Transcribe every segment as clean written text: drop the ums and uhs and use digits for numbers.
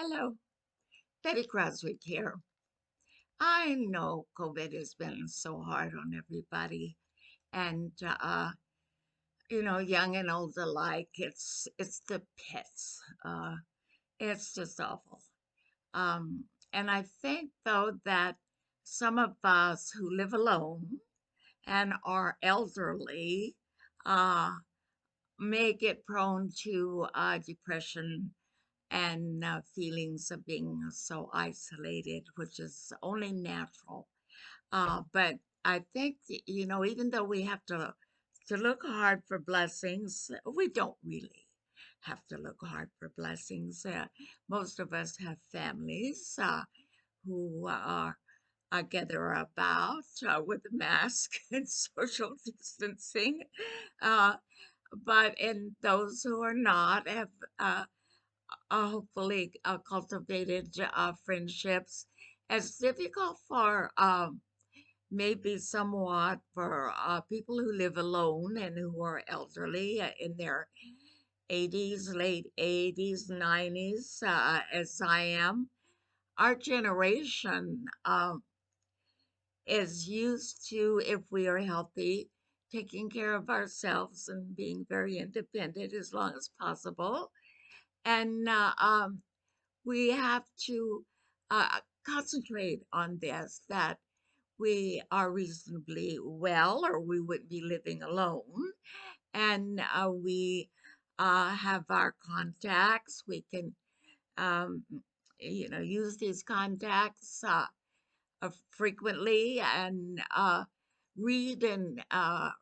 Hello, Betty Croswick here. I know COVID has been so hard on everybody, and young and old alike. It's the pits. It's just awful. And I think though that some of us who live alone and are elderly uh, may get prone to depression and feelings of being so isolated, which is only natural. But I think, even though we have to look hard for blessings, we don't really have to look hard for blessings. Most of us have families who are gather about with a mask and social distancing. Uh, but in those who are not have uh, hopefully cultivated friendships. It's difficult for maybe somewhat for people who live alone and who are elderly in their 80s, late 80s, 90s, as I am. Our generation is used to, if we are healthy, taking care of ourselves and being very independent as long as possible. And we have to concentrate on this, that we are reasonably well or we wouldn't be living alone, and we have our contacts. We can um, use these contacts frequently and read and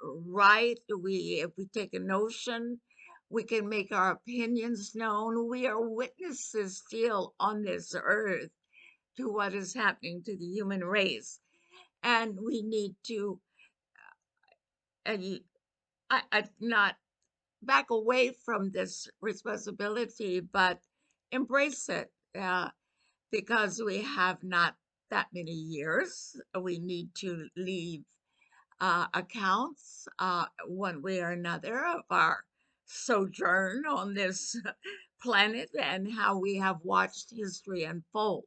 write. If we take a notion, we can make our opinions known. We are witnesses still on this earth to what is happening to the human race. And we need to not back away from this responsibility, but embrace it because we have not that many years. We need to leave accounts one way or another of our sojourn on this planet and how we have watched history unfold.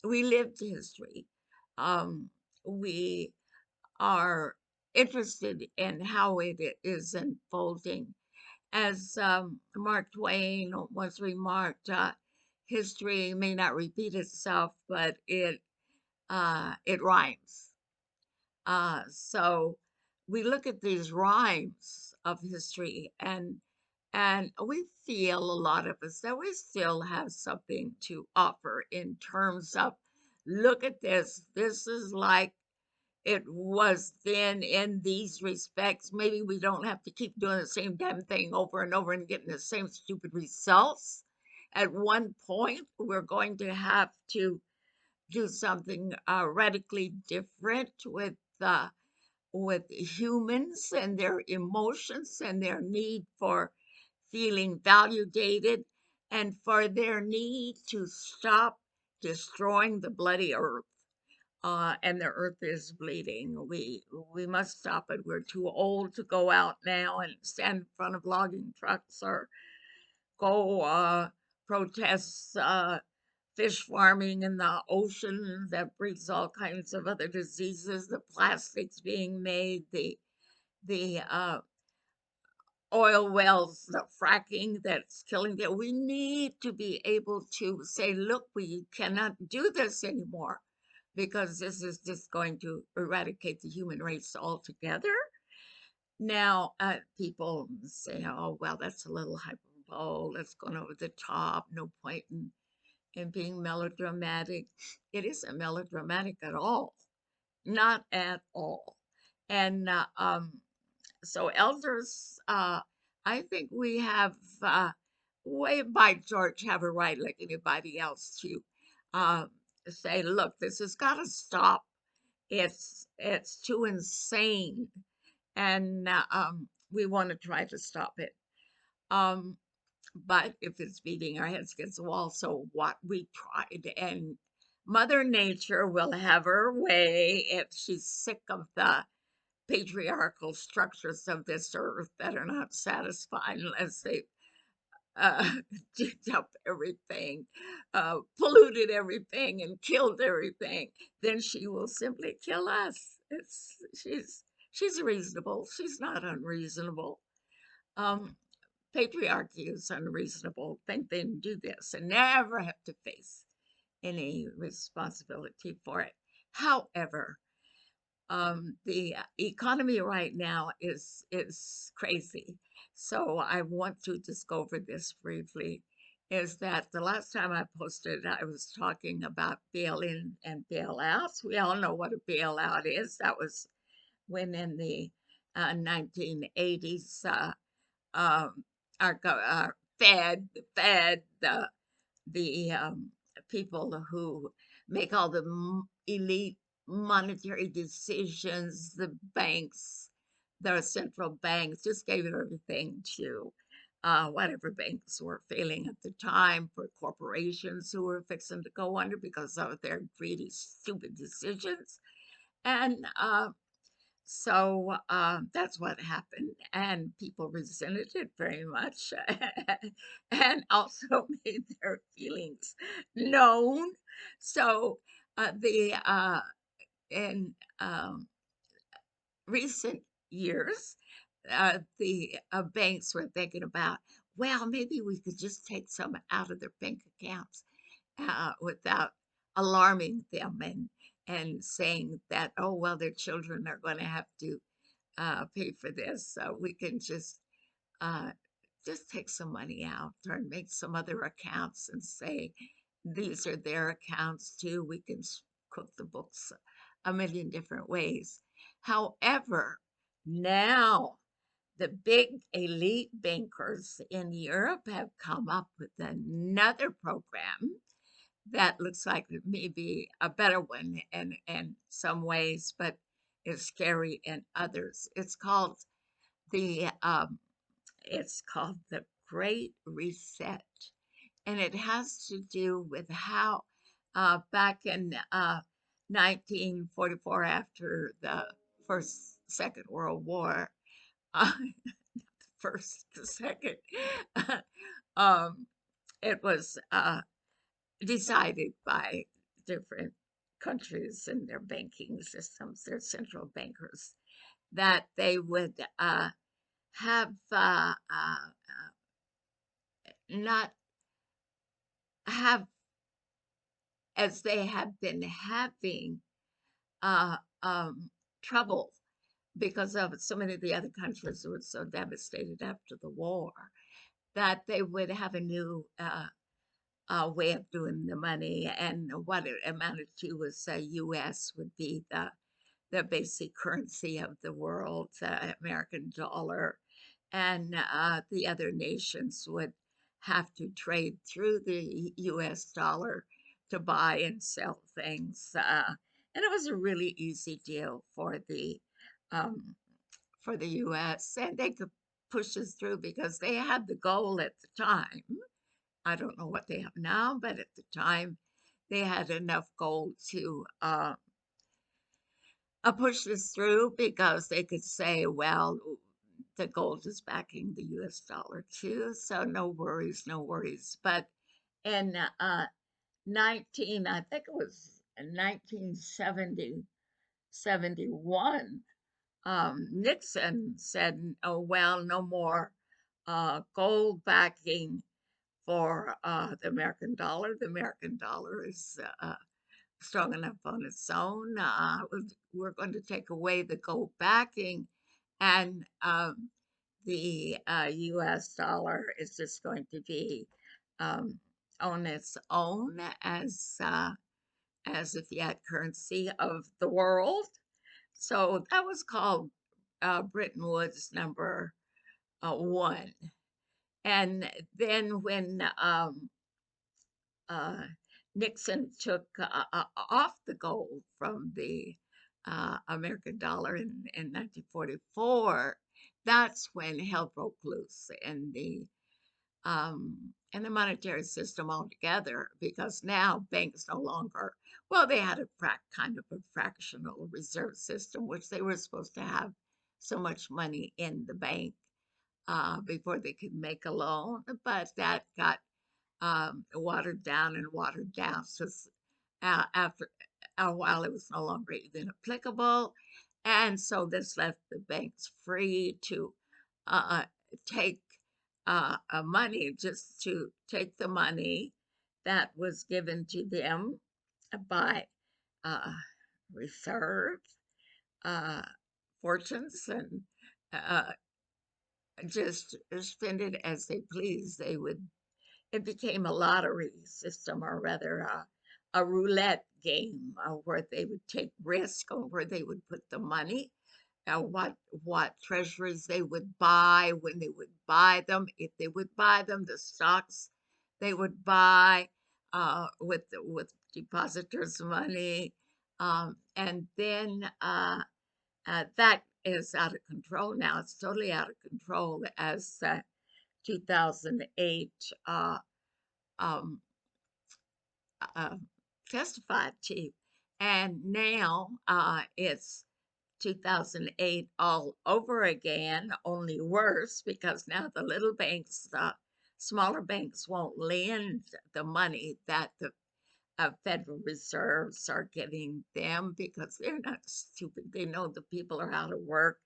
We lived history. Um, we are interested in how it is unfolding. As Mark Twain once remarked, history may not repeat itself, but it rhymes. So we look at these rhymes of history, and we feel, a lot of us, that we still have something to offer in terms of, look at this. This is like it was then in these respects. Maybe we don't have to keep doing the same damn thing over and over and getting the same stupid results. At one point, we're going to have to do something radically different with humans and their emotions and their need for feeling validated and for their need to stop destroying the bloody earth. And the earth is bleeding. We must stop it. We're too old to go out now and stand in front of logging trucks or go protest fish farming in the ocean that breeds all kinds of other diseases, the plastics being made, the oil wells, the fracking that's killing them. We need to be able to say, look, we cannot do this anymore because this is just going to eradicate the human race altogether. Now, people say, oh, well, that's a little hyperbole. That's going over the top. No point in being melodramatic. It isn't melodramatic at all. Not at all. And so, elders, I think we have, way by George, have a right, like anybody else, to uh, say, look, this has got to stop. It's too insane, and we want to try to stop it. Um, but if it's beating our heads against the wall, so what? We tried, and Mother Nature will have her way if she's sick of the patriarchal structures of this earth that are not satisfied unless they uh, digged up everything, polluted everything, and killed everything, then she will simply kill us. She's reasonable. She's not unreasonable. Um, Patriarchy is unreasonable. Think they can do this and never have to face any responsibility for it. However, the economy right now is crazy. So I want to just go over this briefly. Is that the last time I posted, I was talking about bail-in and bailouts. We all know what a bailout is. That was when in the 1980s, um, our Fed, the people who make all the elite monetary decisions, the banks, the central banks, just gave everything to whatever banks were failing at the time, for corporations who were fixing to go under because of their greedy, stupid decisions. And that's what happened, and people resented it very much, and also made their feelings known. So, the in recent years, the banks were thinking about, well, maybe we could just take some out of their bank accounts without alarming them and saying that, oh, well, their children are going to have to pay for this. So we can uh, just take some money out or make some other accounts and say these are their accounts too. We can cook the books a million different ways. However, now the big elite bankers in Europe have come up with another program that looks like it may be a better one in some ways, but is scary in others. The it's called the Great Reset, and it has to do with how back in 1944, after the Second World War, uh, first, the second, um, it was decided by different countries and their banking systems, their central bankers, that they would have not have, as they have been having uh, um, trouble because of so many of the other countries who were so devastated after the war, that they would have a new way of doing the money. And what it amounted to was US would be the basic currency of the world, the American dollar, and the other nations would have to trade through the US dollar to buy and sell things. And it was a really easy deal um, for the US, and they could push us through because they had the goal at the time. I don't know what they have now, but at the time they had enough gold to push this through because they could say, well, the gold is backing the US dollar too, so no worries, no worries. But in I think it was 1970, 71, Nixon said, oh, well, no more gold backing for the American dollar. The American dollar is strong enough on its own. We're going to take away the gold backing, and the US dollar is just going to be um, on its own as the fiat currency of the world. So that was called Bretton Woods number one. And then when uh, Nixon took off the gold from the American dollar in 1944, that's when hell broke loose in the monetary system altogether, because now banks no longer, well, they had a kind of a fractional reserve system, which they were supposed to have so much money in the bank before they could make a loan, but that got watered down and watered down. So after a while, it was no longer even applicable. And so this left the banks free to uh, take money, just to take the money that was given to them by uh, reserve uh, fortunes and uh, just spend it as they please. It became a lottery system, or rather a roulette game, where they would take risk on where they would put the money, what treasuries they would buy, when they would buy them, if they would buy them, the stocks they would buy with depositors' money, and then that is out of control now. It's totally out of control, as 2008 um, uh, testified to. And now it's 2008 all over again, only worse, because now the little banks, the smaller banks, won't lend the money that the Federal Reserves are giving them, because they're not stupid. They know the people are out of work,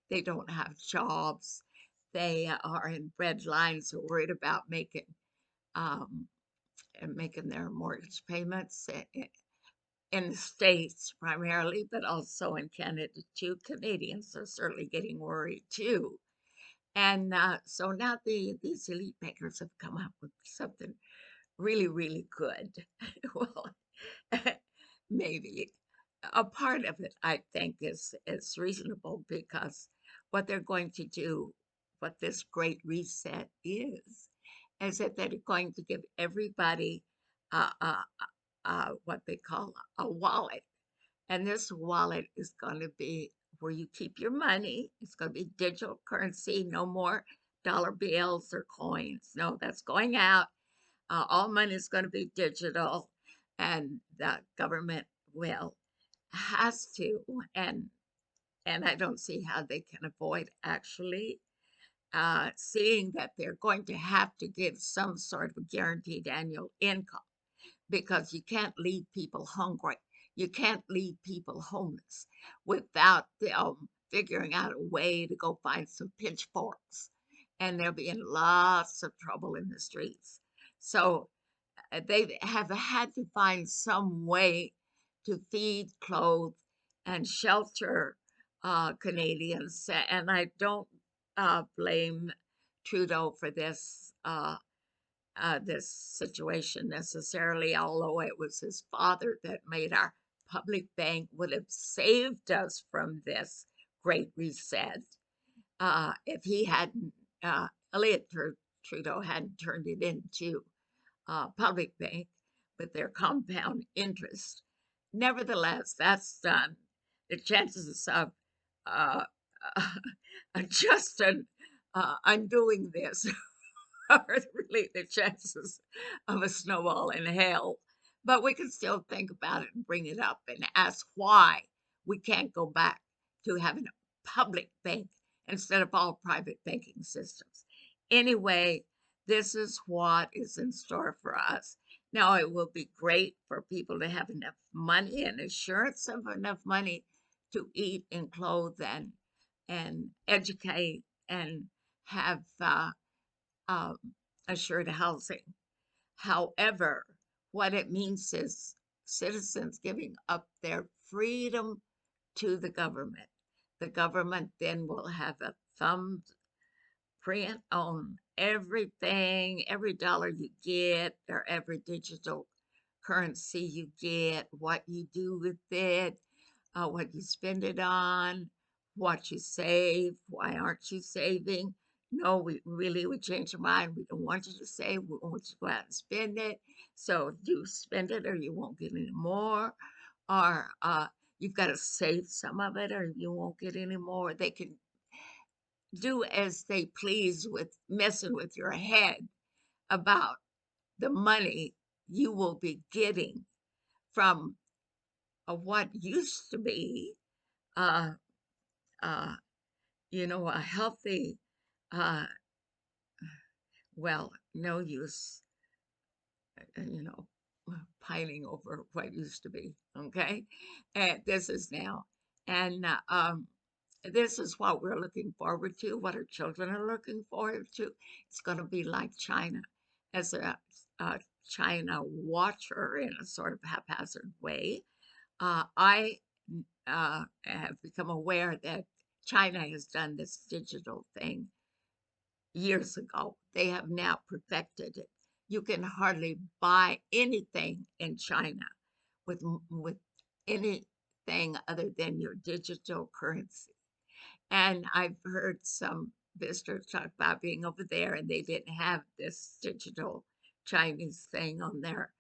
they don't have jobs, they are in bread lines, are worried about um, making their mortgage payments in the States primarily, but also in Canada too. Canadians are certainly getting worried too. And so now these elite bankers have come up with something really, really good. Well, maybe a part of it, I think, is reasonable, because what they're going to do, what this great reset is that they're going to give everybody what they call a wallet. And this wallet is going to be where you keep your money. It's going to be digital currency, no more dollar bills or coins. No, that's going out. All money is going to be digital, and the government will has to, and I don't see how they can avoid actually seeing that they're going to have to give some sort of guaranteed annual income, because you can't leave people hungry. You can't leave people homeless without them figuring out a way to go find some pitchforks. And there'll be in lots of trouble in the streets. So they have had to find some way to feed, clothe, and shelter Canadians. And I don't blame Trudeau for this situation necessarily, although it was his father that made our public bank, would have saved us from this great reset if he hadn't, Elliott Trudeau hadn't turned it into public bank with their compound interest. Nevertheless, that's done. The chances of uh, Justin undoing this are really the chances of a snowball in hell. But we can still think about it and bring it up and ask why we can't go back to having a public bank instead of all private banking systems. Anyway, this is what is in store for us. Now, it will be great for people to have enough money and assurance of enough money to eat and clothe and educate and have um, assured housing. However, what it means is citizens giving up their freedom to the government. The government then will have a thumbprint on everything, every dollar you get, or every digital currency you get, what you do with it, what you spend it on, what you save, why aren't you saving? No, we changed our mind. We don't want you to save. We want you to go out and spend it. So do spend it, or you won't get any more. Or you've got to save some of it, or you won't get any more. They can do as they please with messing with your head about the money you will be getting from what used to be uh, uh, a healthy Uh, well, no use, you know, pining over what used to be. Okay, and this is now, and this is what we're looking forward to. What our children are looking forward to. It's going to be like China, as a China watcher in a sort of haphazard way. I have become aware that China has done this digital thing years ago. They have now perfected it. You can hardly buy anything in China with anything other than your digital currency. And I've heard some visitors talk about being over there and they didn't have this digital Chinese thing on their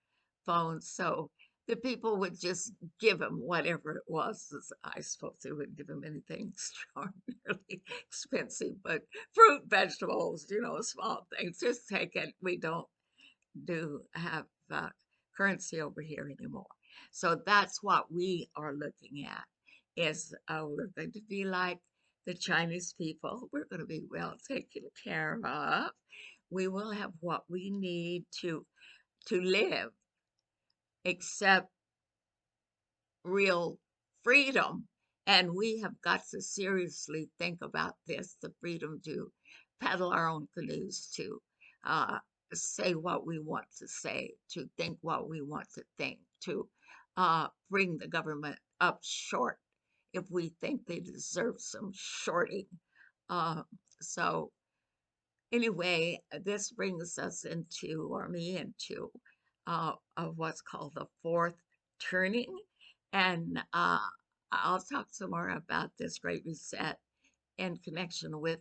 phones. So the people would just give them whatever it was. I suppose they wouldn't give them anything extraordinarily expensive, but fruit, vegetables, small things. Just take it. We don't do have currency over here anymore. So that's what we are looking at is we're going to be like the Chinese people. We're going to be well taken care of. We will have what we need to live, except real freedom. And we have got to seriously think about this, the freedom to paddle our own canoes, to uh, say what we want to say, to think what we want to think, to bring the government up short if we think they deserve some shorting. Uh, so anyway, this brings us into, or me into, of what's called the fourth turning. And I'll talk some more about this Great Reset in connection with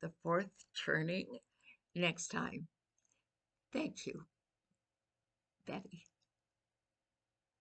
the fourth turning next time. Thank you, Betty.